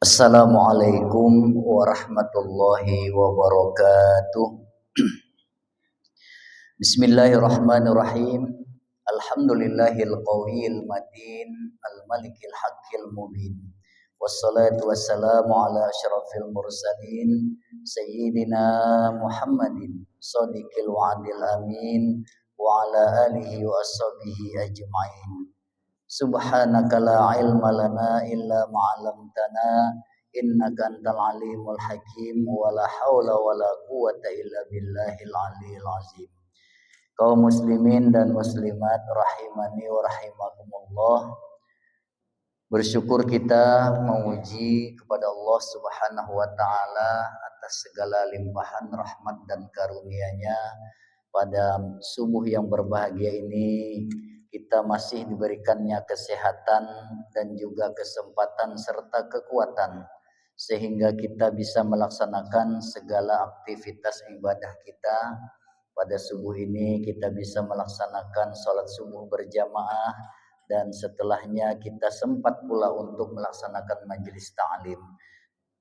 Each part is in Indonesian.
Assalamualaikum warahmatullahi wabarakatuh. Bismillahirrahmanirrahim. Alhamdulillahil qawiyil matin, al-malikil haqqil mubin. Wassalatu wassalamu ala asyrafil mursalin sayyidina Muhammadin shadiqil wa'dil amin wa ala alihi wa ashabihi ajma'in. Subhanaka la ilma lana illa ma'alamtana innaka antal alimul hakim wa la hawla wa la quwata illa billahil aliyil azim. Kaum muslimin dan muslimat rahimani wa rahimakumullah, bersyukur kita memuji kepada Allah Subhanahu wa taala atas segala limpahan rahmat dan karunia-Nya. Pada subuh yang berbahagia ini kita masih diberikannya kesehatan dan juga kesempatan serta kekuatan sehingga kita bisa melaksanakan segala aktivitas ibadah kita. Pada subuh ini kita bisa melaksanakan sholat subuh berjamaah dan setelahnya kita sempat pula untuk melaksanakan majelis ta'lim.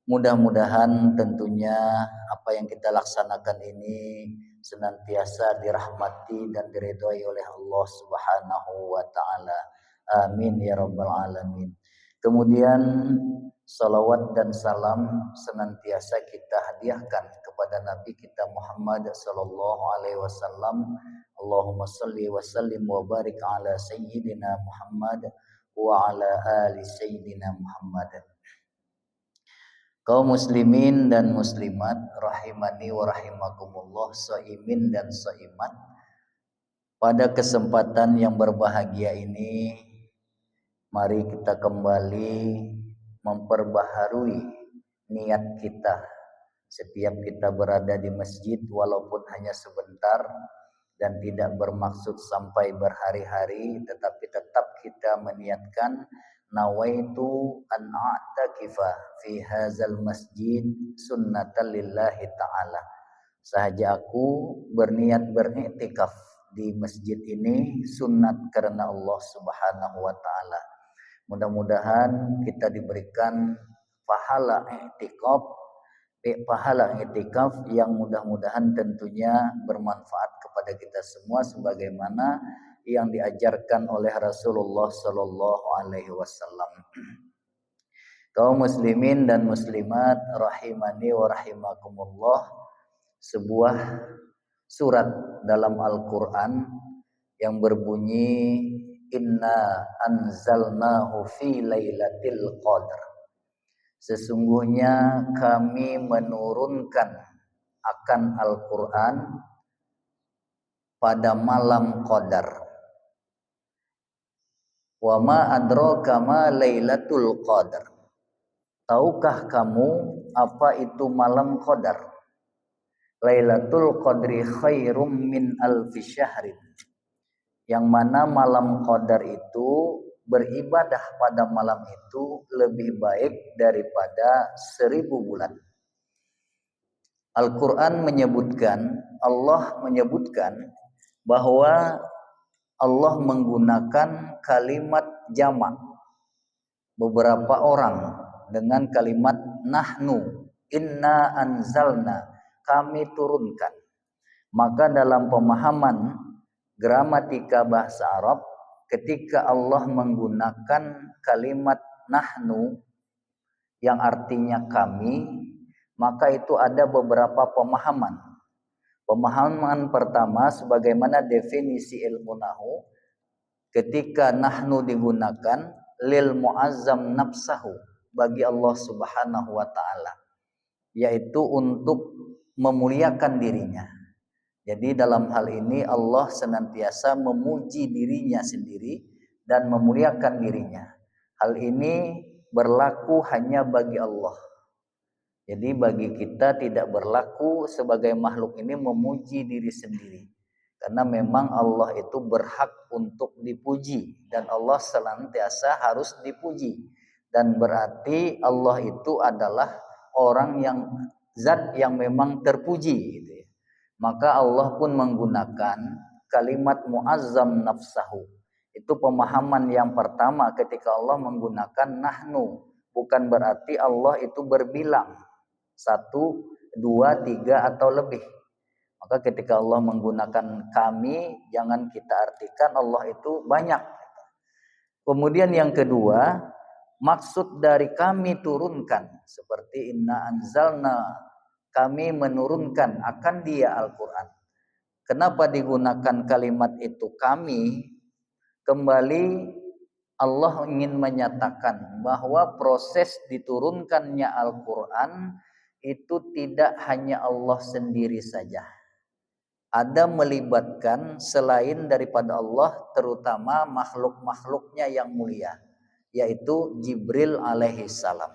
Mudah-mudahan tentunya apa yang kita laksanakan ini senantiasa dirahmati dan diridhai oleh Allah Subhanahu wa taala. Amin ya rabbal alamin. Kemudian salawat dan salam senantiasa kita hadiahkan kepada Nabi kita Muhammad sallallahu alaihi wasallam. Allahumma shalli wa sallim wa barik ala sayyidina Muhammad wa ala ali sayyidina Muhammad. Kaum muslimin dan muslimat rahimani wa rahimakumullah, shaimin dan shaimat. Pada kesempatan yang berbahagia ini mari kita kembali memperbaharui niat kita setiap kita berada di masjid, walaupun hanya sebentar dan tidak bermaksud sampai berhari-hari, tetapi tetap kita meniatkan nawaitu an a'takifa fi hadzal masjid sunnatan lillahi ta'ala. Sahaja aku berniat beriktikaf di masjid ini sunnat karena Allah Subhanahu wa taala. Mudah-mudahan kita diberikan pahala i'tikaf yang mudah-mudahan tentunya bermanfaat kepada kita semua sebagaimana yang diajarkan oleh Rasulullah sallallahu alaihi wasallam. Kaum muslimin dan muslimat rahimani wa rahimakumullah, sebuah surat dalam Al-Qur'an yang berbunyi inna anzalnahu fi lailatul qadar. Sesungguhnya kami menurunkan akan Al-Qur'an pada malam Qadar. Wa ma adraka ma lailatul qadar. Tahukah kamu apa itu malam Qadar? Lailatul qadri khairum min alfi syahrin. Yang mana malam Qadar itu beribadah pada malam itu lebih baik daripada 1000 bulan. Al-Quran menyebutkan, Allah menyebutkan bahwa Allah menggunakan kalimat jamak beberapa orang dengan kalimat nahnu, inna anzalna, kami turunkan. Maka dalam pemahaman gramatika bahasa Arab, ketika Allah menggunakan kalimat nahnu yang artinya kami, maka itu ada beberapa pemahaman. Pemahaman pertama, sebagaimana definisi ilmu nahu, ketika nahnu digunakan lil muazzam nafsahu, bagi Allah Subhanahu wa taala, yaitu untuk memuliakan dirinya. Jadi dalam hal ini Allah senantiasa memuji dirinya sendiri dan memuliakan dirinya. Hal ini berlaku hanya bagi Allah. Jadi bagi kita tidak berlaku sebagai makhluk ini memuji diri sendiri. Karena memang Allah itu berhak untuk dipuji dan Allah senantiasa harus dipuji. Dan berarti Allah itu adalah orang yang zat yang memang terpuji gitu ya. Maka Allah pun menggunakan kalimat muazzam nafsahu, Itu pemahaman yang pertama ketika Allah menggunakan nahnu. Bukan berarti Allah itu berbilang. 1, 2, 3 atau lebih. Maka ketika Allah menggunakan kami, jangan kita artikan Allah itu banyak. Kemudian yang kedua, maksud dari kami turunkan. Seperti inna anzalna, kami menurunkan akan dia Al-Quran. Kenapa digunakan kalimat itu kami? Kembali Allah ingin menyatakan bahwa proses diturunkannya Al-Quran itu tidak hanya Allah sendiri saja. Ada melibatkan selain daripada Allah, terutama makhluk-makhluknya yang mulia, yaitu Jibril alaihi salam.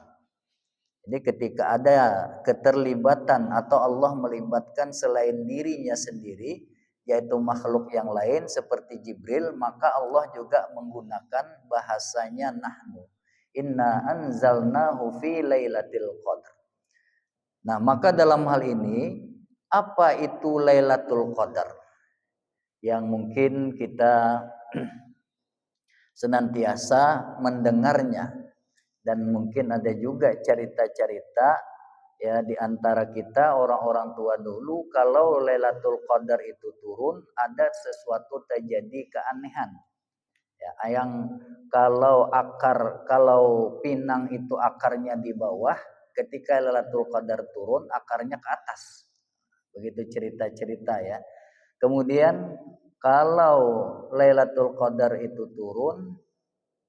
Jadi ketika ada keterlibatan atau Allah melibatkan selain dirinya sendiri, yaitu makhluk yang lain seperti Jibril, maka Allah juga menggunakan bahasanya nahnu. Inna anzalnahu fi lailatul qadar. Nah, maka dalam hal ini, apa itu Lailatul Qadar? Yang mungkin kita senantiasa mendengarnya, dan mungkin ada juga cerita-cerita ya di antara kita orang-orang tua dulu, kalau Lailatul Qadar itu turun ada sesuatu terjadi keanehan. Ya, yang kalau pinang itu akarnya di bawah, ketika Lailatul Qadar turun akarnya ke atas. Begitu cerita-cerita ya. Kemudian kalau Lailatul Qadar itu turun,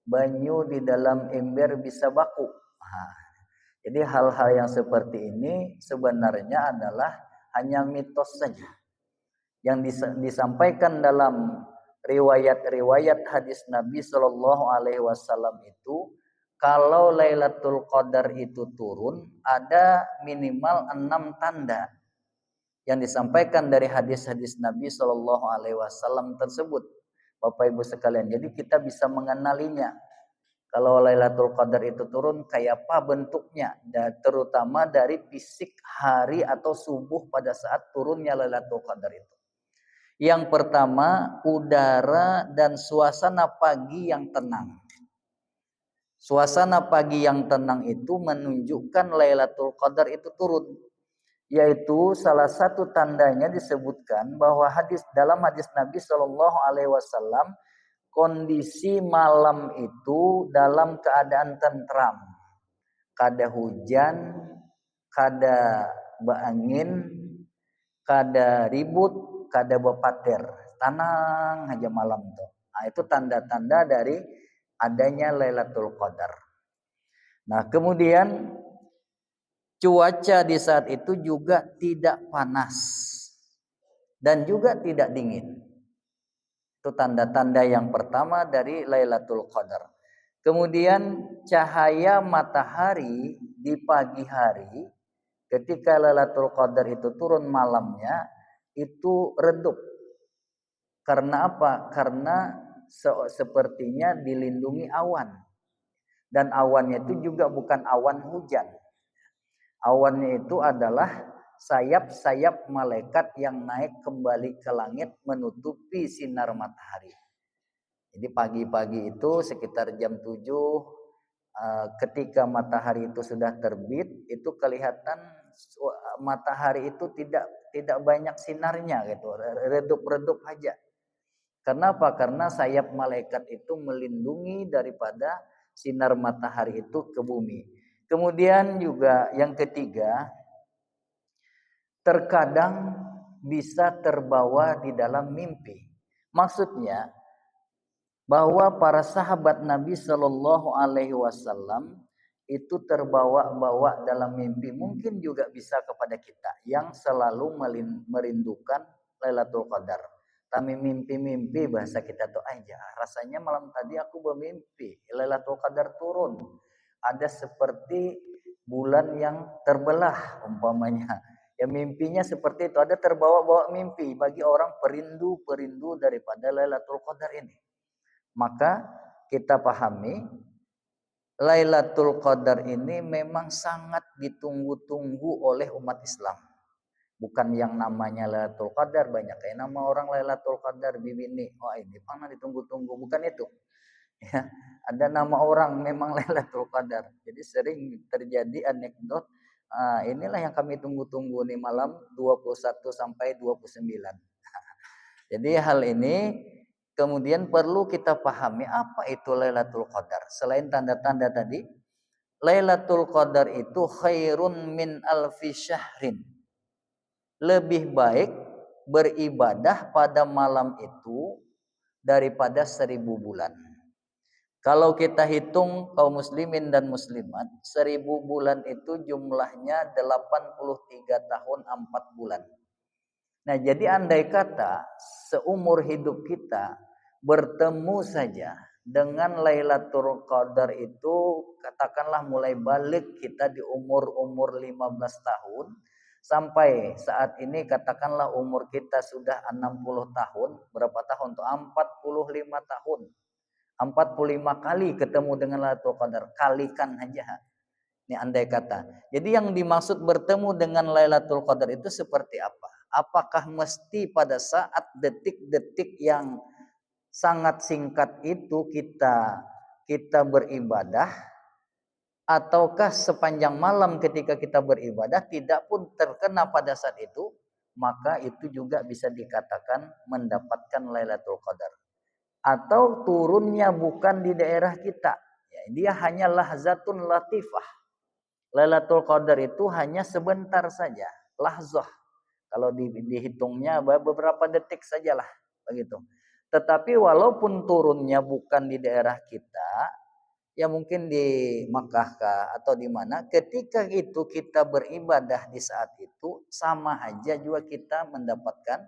banyu di dalam ember bisa baku. Nah, jadi hal-hal yang seperti ini sebenarnya adalah hanya mitos saja. Yang disampaikan dalam riwayat-riwayat hadis Nabi Shallallahu Alaihi Wasallam itu, kalau Lailatul Qadar itu turun, ada minimal 6 tanda yang disampaikan dari hadis-hadis Nabi Shallallahu Alaihi Wasallam tersebut, Bapak Ibu sekalian. Jadi kita bisa mengenalinya. Kalau Lailatul Qadar itu turun, kayak apa bentuknya, dan terutama dari fisik hari atau subuh pada saat turunnya Lailatul Qadar itu. Yang pertama, udara dan suasana pagi yang tenang. Suasana pagi yang tenang itu menunjukkan Lailatul Qadar itu turun. Yaitu salah satu tandanya disebutkan bahwa dalam hadis Nabi Shallallahu Alaihi Wasallam, kondisi malam itu dalam keadaan tentram, kada hujan, kada beangin, kada ribut, kada bepater, tenang aja malam tuh. Nah, itu tanda-tanda dari adanya Lailatul Qadar. Nah, kemudian cuaca di saat itu juga tidak panas dan juga tidak dingin. Itu tanda-tanda yang pertama dari Lailatul Qadar. Kemudian cahaya matahari di pagi hari ketika Lailatul Qadar itu turun malamnya itu redup. Karena apa? Karena sepertinya dilindungi awan. Dan awannya itu juga bukan awan hujan. Awannya itu adalah sayap-sayap malaikat yang naik kembali ke langit menutupi sinar matahari. Jadi pagi-pagi itu sekitar jam 7, ketika matahari itu sudah terbit, itu kelihatan matahari itu tidak banyak sinarnya gitu, redup-redup aja. Kenapa? Karena sayap malaikat itu melindungi daripada sinar matahari itu ke bumi. Kemudian juga yang ketiga, terkadang bisa terbawa di dalam mimpi. Maksudnya bahwa para sahabat Nabi Shallallahu Alaihi Wasallam itu terbawa-bawa dalam mimpi. Mungkin juga bisa kepada kita yang selalu merindukan Lailatul Qadar. Kami mimpi-mimpi, bahasa kita tuh aja. Rasanya malam tadi aku bermimpi Lailatul Qadar turun. Ada seperti bulan yang terbelah umpamanya. Ya mimpinya seperti itu, ada terbawa-bawa mimpi bagi orang perindu daripada Lailatul Qadar ini. Maka kita pahami Lailatul Qadar ini memang sangat ditunggu-tunggu oleh umat Islam. Bukan yang namanya Lailatul Qadar, banyak kayak nama orang Lailatul Qadar bibini. Wah, ini pernah ditunggu-tunggu, bukan itu. Ya, ada nama orang memang Lailatul Qadar. Jadi sering terjadi anekdot. Inilah yang kami tunggu-tunggu nih malam 21 sampai 29. Jadi hal ini kemudian perlu kita pahami apa itu Lailatul Qadar. Selain tanda-tanda tadi, Lailatul Qadar itu khairun min alfi syahrin. Lebih baik beribadah pada malam itu daripada 1000 bulan. Kalau kita hitung kaum muslimin dan muslimat, 1000 bulan itu jumlahnya 83 tahun 4 bulan. Nah, jadi andai kata seumur hidup kita bertemu saja dengan Lailatul Qadar itu, katakanlah mulai balik kita di umur 15 tahun sampai saat ini katakanlah umur kita sudah 60 tahun, berapa tahun tuh? 45 tahun. 45 kali ketemu dengan Lailatul Qadar, kalikan aja. Ini andai kata. Jadi yang dimaksud bertemu dengan Lailatul Qadar itu seperti apa? Apakah mesti pada saat detik-detik yang sangat singkat itu kita beribadah, ataukah sepanjang malam ketika kita beribadah tidak pun terkena pada saat itu, maka itu juga bisa dikatakan mendapatkan Lailatul Qadar. Atau turunnya bukan di daerah kita, ya, dia hanya lahzatun latifah. Lailatul Qadar itu hanya sebentar saja, lahzah. Kalau dihitungnya beberapa detik sajalah begitu. Tetapi walaupun turunnya bukan di daerah kita, ya mungkin di Makkah atau di mana, ketika itu kita beribadah di saat itu sama aja juga kita mendapatkan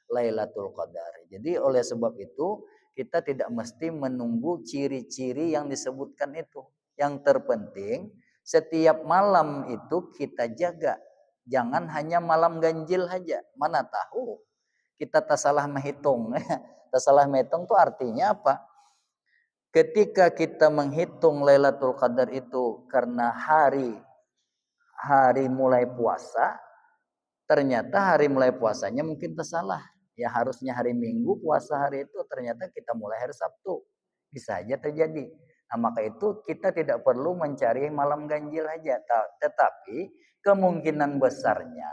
Lailatul Qadar. Jadi oleh sebab itu kita tidak mesti menunggu ciri-ciri yang disebutkan itu. Yang terpenting setiap malam itu kita jaga. Jangan hanya malam ganjil saja. Mana tahu kita tak salah menghitung. Tak salah menghitung itu artinya apa? Ketika kita menghitung Lailatul Qadar itu karena hari mulai puasa, ternyata hari mulai puasanya mungkin tersalah. Ya harusnya hari Minggu puasa hari itu, ternyata kita mulai hari Sabtu. Bisa aja terjadi. Nah, maka itu kita tidak perlu mencari malam ganjil aja. Tetapi kemungkinan besarnya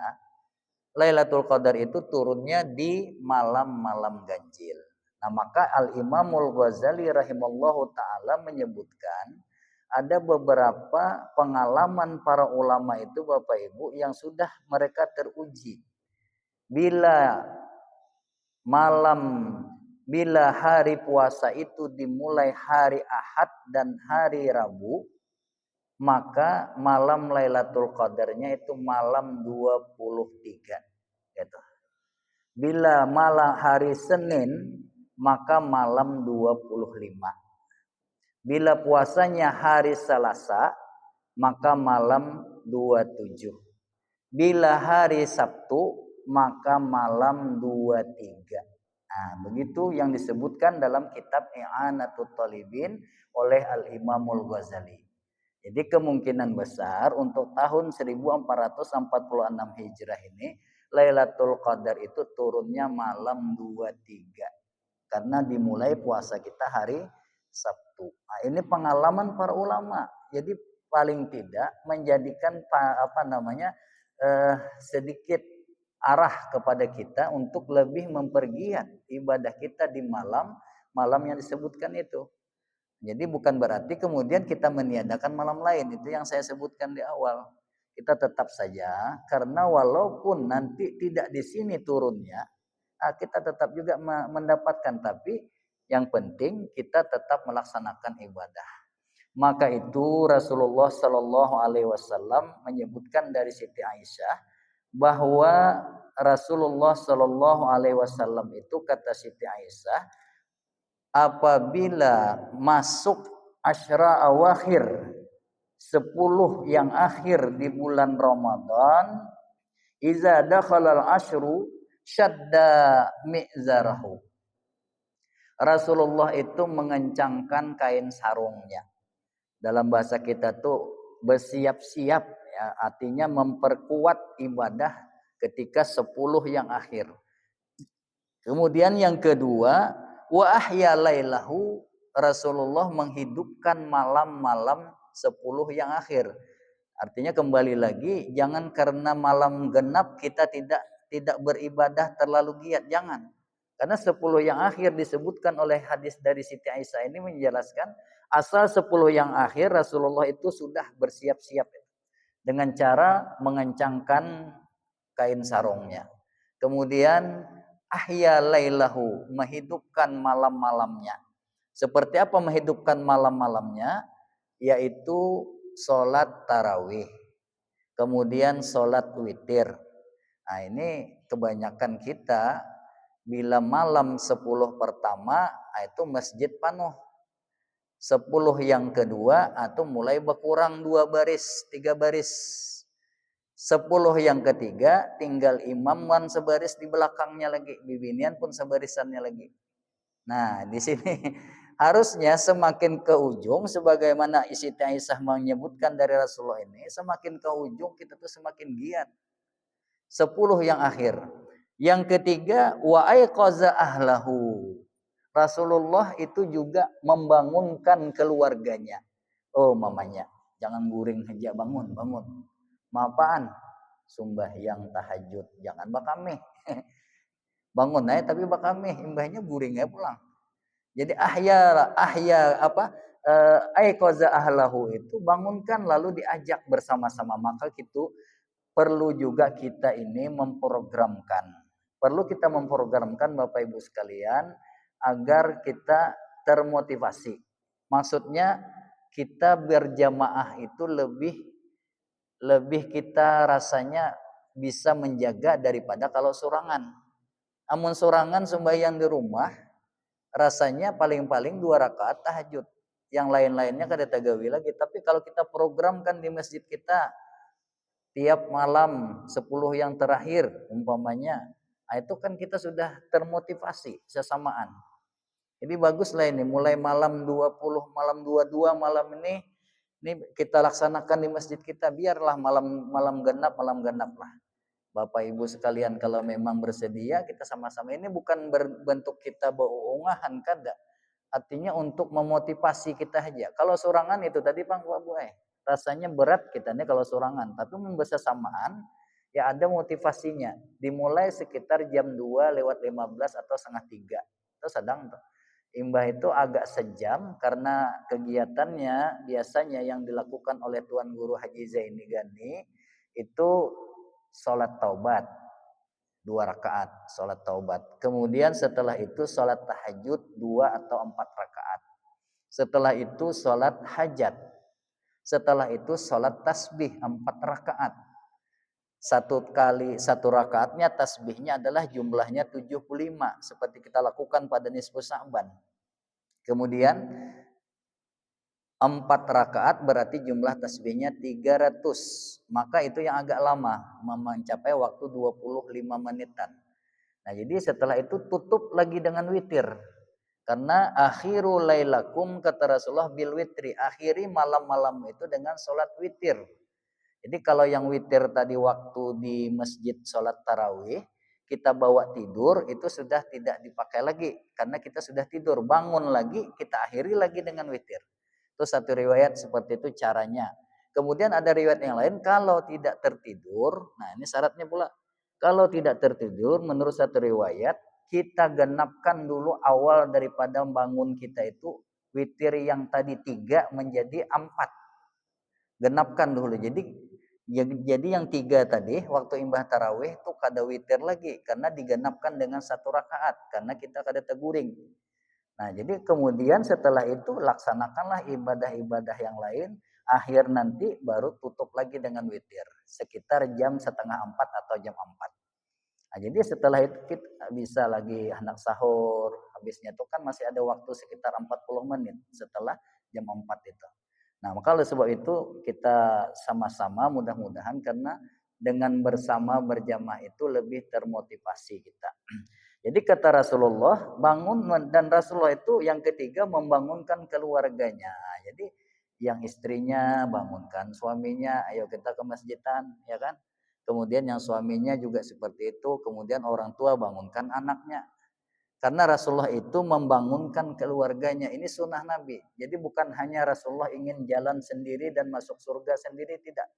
Lailatul Qadar itu turunnya di malam-malam ganjil. Nah, maka Al-Imamul Ghazali rahimallahu ta'ala menyebutkan ada beberapa pengalaman para ulama itu Bapak Ibu yang sudah mereka teruji. Bila hari puasa itu dimulai hari Ahad dan hari Rabu, maka malam Lailatul Qadarnya itu malam 23. Gitu. Bila malam hari Senin, maka malam 25. Bila puasanya hari Selasa, maka malam 27. Bila hari Sabtu, maka malam 23. Nah, begitu yang disebutkan dalam kitab I'anatul Talibin oleh Al-Imamul Ghazali. Jadi kemungkinan besar untuk tahun 1446 Hijrah ini Lailatul Qadar itu turunnya malam 23. Karena dimulai puasa kita hari Sabtu. Nah, ini pengalaman para ulama. Jadi paling tidak menjadikan sedikit arah kepada kita untuk lebih mempergiat ibadah kita di malam yang disebutkan itu. Jadi bukan berarti kemudian kita meniadakan malam lain. Itu yang saya sebutkan di awal. Kita tetap saja, karena walaupun nanti tidak di sini turunnya, kita tetap juga mendapatkan. Tapi yang penting kita tetap melaksanakan ibadah. Maka itu Rasulullah Shallallahu Alaihi Wasallam menyebutkan dari Siti Aisyah bahwa Rasulullah Shallallahu Alaihi Wasallam itu, kata Siti Aisyah, apabila masuk asyra awakhir, 10 yang akhir di bulan Ramadan, iza dakhalal asyru syadda mi'zarahu. Rasulullah itu mengencangkan kain sarungnya. Dalam bahasa kita tuh bersiap-siap, ya, artinya memperkuat ibadah ketika 10 yang akhir. Kemudian yang kedua, wa ahya lailahu, Rasulullah menghidupkan malam-malam 10 yang akhir. Artinya kembali lagi, jangan karena malam genap kita tidak beribadah terlalu giat, jangan. Karena 10 yang akhir disebutkan oleh hadis dari Siti Aisyah ini menjelaskan asal 10 yang akhir Rasulullah itu sudah bersiap-siap dengan cara mengencangkan kain sarungnya. Kemudian ahya lailahu, menghidupkan malam-malamnya. Seperti apa menghidupkan malam-malamnya? Yaitu sholat tarawih. Kemudian sholat witir. Nah ini kebanyakan kita bila malam 10 pertama itu masjid penuh. 10 yang kedua atau mulai berkurang 2 baris, 3 baris. 10 yang ketiga tinggal imam wan sebaris di belakangnya lagi, bibinian pun sebarisannya lagi. Nah, di sini harusnya semakin ke ujung sebagaimana Siti Aisyah menyebutkan dari Rasulullah ini, semakin ke ujung kita tuh semakin giat. 10 yang akhir. Yang ketiga wa aiqaza ahlahu. Rasulullah itu juga membangunkan keluarganya. Oh mamanya, jangan guring aja, bangun. Maapaan? Sembahyang tahajud, jangan bakameh. Bangun aja tapi bakameh, imbahnya guring aja pulang. Jadi ahya aiqaza ahlahu itu bangunkan lalu diajak bersama-sama. Maka itu perlu juga kita ini memprogramkan. Perlu kita memprogramkan Bapak Ibu sekalian agar kita termotivasi. Maksudnya kita berjamaah itu lebih kita rasanya bisa menjaga daripada kalau sorangan. Amun sorangan sembahyang di rumah rasanya paling-paling 2 rakaat tahajud. Yang lain-lainnya kada tagawi lagi. Tapi kalau kita programkan di masjid kita tiap malam 10 yang terakhir umpamanya, itu kan kita sudah termotivasi sesamaan. Jadi baguslah ini mulai malam 20, malam 22 malam ini kita laksanakan di masjid kita, biarlah malam genap lah. Bapak Ibu sekalian kalau memang bersedia kita sama-sama, ini bukan berbentuk kita beungahan kada. Artinya untuk memotivasi kita aja. Kalau sorangan itu tadi Pak Bu rasanya berat kita nih kalau sorangan, tapi bersamaan ya ada motivasinya. Dimulai sekitar jam 2:15 atau setengah 3. Itu sedang tuh. Imbah itu agak sejam karena kegiatannya biasanya yang dilakukan oleh Tuan Guru Haji Zaini Gani itu sholat taubat 2 rakaat, sholat taubat. Kemudian setelah itu sholat tahajud 2 atau 4 rakaat. Setelah itu sholat hajat. Setelah itu sholat tasbih 4 rakaat. Satu rakaatnya tasbihnya adalah jumlahnya 75 seperti kita lakukan pada nisfu Sya'ban. Kemudian 4 rakaat berarti jumlah tasbihnya 300. Maka itu yang agak lama, mencapai waktu 25 menitan. Nah, jadi setelah itu tutup lagi dengan witir. Karena akhiru lailakum kata Rasulullah bil witri, akhiri malam-malam itu dengan sholat witir. Jadi kalau yang witir tadi waktu di masjid sholat tarawih, kita bawa tidur itu sudah tidak dipakai lagi. Karena kita sudah tidur, bangun lagi, kita akhiri lagi dengan witir. Itu satu riwayat seperti itu caranya. Kemudian ada riwayat yang lain, kalau tidak tertidur, nah ini syaratnya pula. Kalau tidak tertidur, menurut satu riwayat, kita genapkan dulu awal daripada bangun kita itu, witir yang tadi 3 menjadi 4. Genapkan dulu. Jadi yang 3 tadi waktu imbah tarawih itu kada witir lagi karena digenapkan dengan 1 rakaat karena kita kada teguring. Nah, jadi kemudian setelah itu laksanakanlah ibadah-ibadah yang lain, akhir nanti baru tutup lagi dengan witir sekitar jam 3:30 atau jam 4. Nah, jadi setelah itu kita bisa lagi hendak sahur, habisnya itu kan masih ada waktu sekitar 40 menit setelah jam 4 itu. Nah, maka oleh sebab itu kita sama-sama mudah-mudahan karena dengan bersama berjamaah itu lebih termotivasi kita. Jadi kata Rasulullah bangun, dan Rasulullah itu yang ketiga membangunkan keluarganya. Jadi yang istrinya bangunkan suaminya, ayo kita ke masjidan, ya kan? Kemudian yang suaminya juga seperti itu, kemudian orang tua bangunkan anaknya. Karena Rasulullah itu membangunkan keluarganya, ini sunnah Nabi. Jadi bukan hanya Rasulullah ingin jalan sendiri dan masuk surga sendiri, tidak.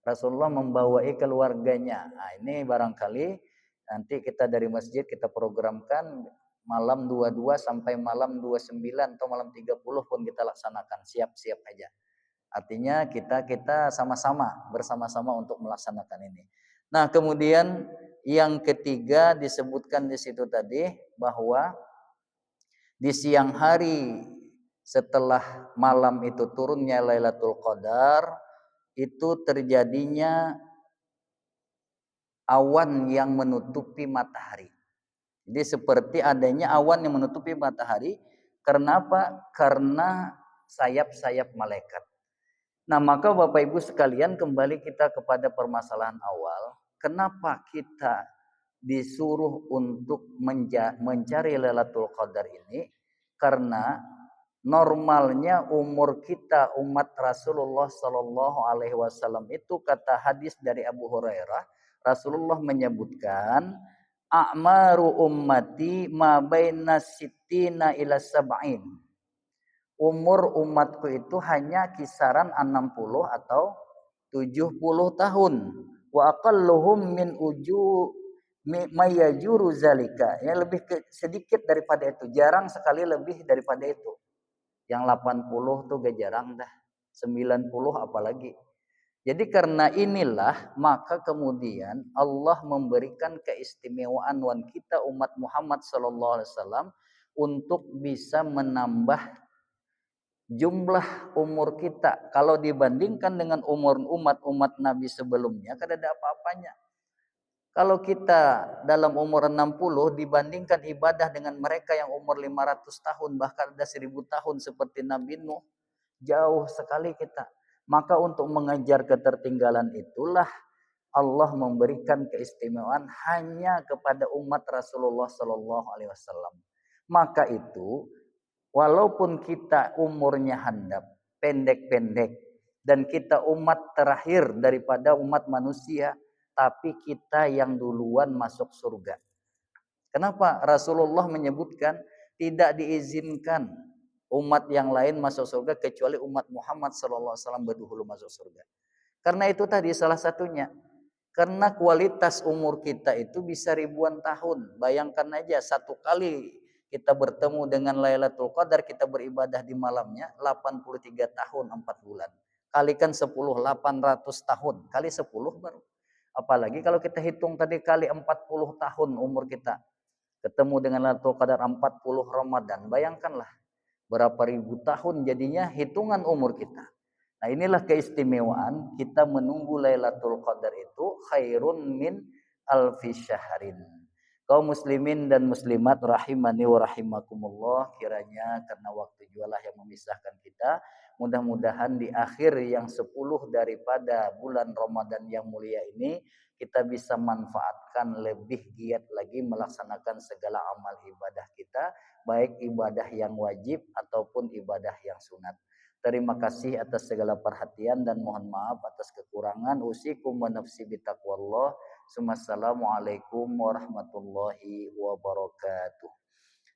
Rasulullah membawai keluarganya. Nah, ini barangkali nanti kita dari masjid kita programkan malam 22 sampai malam 29 atau malam 30 pun kita laksanakan, siap-siap aja. Artinya kita sama-sama bersama-sama untuk melaksanakan ini. Nah, kemudian yang ketiga disebutkan di situ tadi bahwa di siang hari setelah malam itu turunnya Lailatul Qadar itu terjadinya awan yang menutupi matahari. Jadi seperti adanya awan yang menutupi matahari. Karena apa? Karena sayap-sayap malaikat. Nah, maka Bapak Ibu sekalian, kembali kita kepada permasalahan awal. Kenapa kita disuruh untuk mencari Lailatul Qadar ini? Karena normalnya umur kita umat Rasulullah Shallallahu Alaihi Wasallam itu, kata hadis dari Abu Hurairah, Rasulullah menyebutkan a'maru ummati ma baina sittina ila sab'in. Umur umatku itu hanya kisaran 60 atau 70 tahun. Wa aqalluhum min mayajuru zalika. Ya, lebih sedikit daripada itu, jarang sekali lebih daripada itu. Yang 80 tuh gak jarang dah. 90 apalagi. Jadi karena inilah maka kemudian Allah memberikan keistimewaan kita umat Muhammad sallallahu alaihi wasallam untuk bisa menambah jumlah umur kita. Kalau dibandingkan dengan umur umat Nabi sebelumnya, kan ada apa-apanya. Kalau kita dalam umur 60 dibandingkan ibadah dengan mereka yang umur 500 tahun, bahkan ada 1000 tahun seperti Nabi Nuh, jauh sekali kita. Maka untuk mengejar ketertinggalan itulah Allah memberikan keistimewaan hanya kepada umat Rasulullah Sallallahu Alaihi Wasallam. Maka itu, walaupun kita umurnya handap, pendek-pendek, dan kita umat terakhir daripada umat manusia, tapi kita yang duluan masuk surga. Kenapa? Rasulullah menyebutkan tidak diizinkan umat yang lain masuk surga kecuali umat Muhammad SAW berdahulu masuk surga. Karena itu tadi salah satunya. Karena kualitas umur kita itu bisa ribuan tahun. Bayangkan aja satu kali kita bertemu dengan Lailatul Qadar, kita beribadah di malamnya 83 tahun 4 bulan. Kalikan 10, 800 tahun. Kali 10 baru. Apalagi kalau kita hitung tadi kali 40 tahun umur kita. Ketemu dengan Lailatul Qadar 40 Ramadan. Bayangkanlah berapa ribu tahun jadinya hitungan umur kita. Nah, inilah keistimewaan kita menunggu Lailatul Qadar itu khairun min alfi syahrin. Kaum muslimin dan muslimat rahimani wa rahimakumullah, kiranya karena waktu jualah yang memisahkan kita, mudah-mudahan di akhir yang 10 daripada bulan Ramadan yang mulia ini kita bisa manfaatkan lebih giat lagi melaksanakan segala amal ibadah kita, baik ibadah yang wajib ataupun ibadah yang sunat. Terima kasih atas segala perhatian dan mohon maaf atas kekurangan. Usikum wa nafsi bitaqwallah. Assalamualaikum warahmatullahi wabarakatuh.